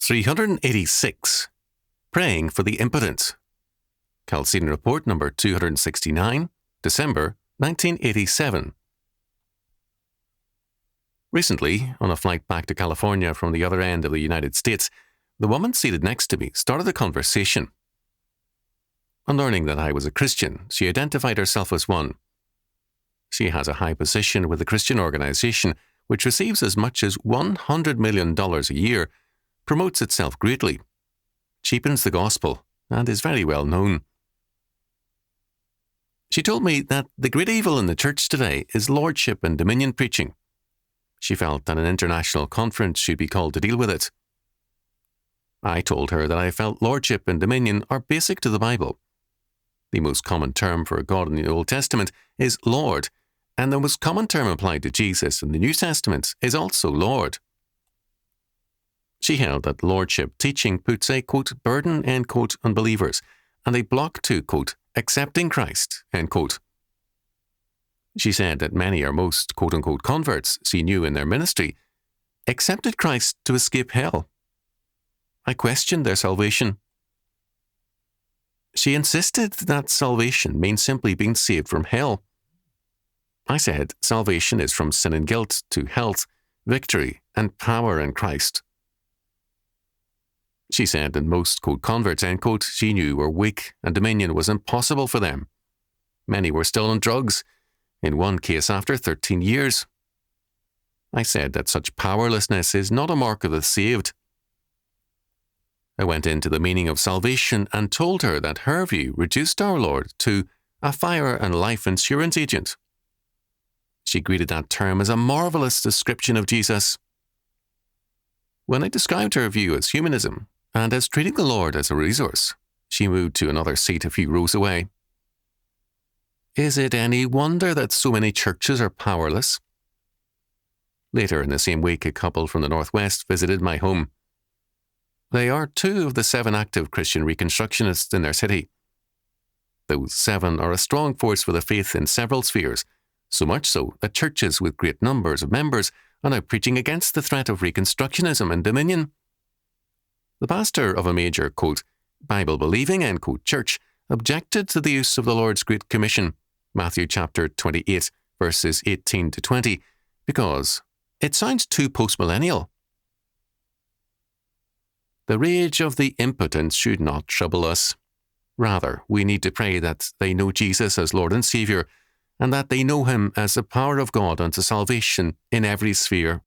386. Praying for the Impotent. Chalcedon Report number 269, December 1987. Recently, on a flight back to California from the other end of the United States, the woman seated next to me started a conversation. On learning that I was a Christian, she identified herself as one. She has a high position with a Christian organization which receives as much as $100 million a year, promotes itself greatly, cheapens the gospel, and is very well known. She told me that the great evil in the church today is lordship and dominion preaching. She felt that an international conference should be called to deal with it. I told her that I felt lordship and dominion are basic to the Bible. The most common term for God in the Old Testament is Lord, and the most common term applied to Jesus in the New Testament is also Lord. She held that lordship teaching puts a, quote, burden, end quote, on believers, and a block to, quote, accepting Christ, end quote. She said that many or most, quote unquote, converts she knew in their ministry accepted Christ to escape hell. I questioned their salvation. She insisted that salvation means simply being saved from hell. I said salvation is from sin and guilt to health, victory, and power in Christ. She said that most, quote, converts, end quote, she knew were weak and dominion was impossible for them. Many were still on drugs, in one case after 13 years. I said that such powerlessness is not a mark of the saved. I went into the meaning of salvation and told her that her view reduced our Lord to a fire and life insurance agent. She greeted that term as a marvelous description of Jesus. When I described her view as humanism and as treating the Lord as a resource, she moved to another seat a few rows away. Is it any wonder that so many churches are powerless? Later in the same week, a couple from the Northwest visited my home. They are 2 of the 7 active Christian Reconstructionists in their city. Those 7 are a strong force for the faith in several spheres, so much so that churches with great numbers of members are now preaching against the threat of Reconstructionism and dominion. The pastor of a major, quote, Bible-believing, end quote, church objected to the use of the Lord's Great Commission, Matthew chapter 28, verses 18 to 20, because it sounds too postmillennial. The rage of the impotent should not trouble us. Rather, we need to pray that they know Jesus as Lord and Saviour, and that they know Him as the power of God unto salvation in every sphere.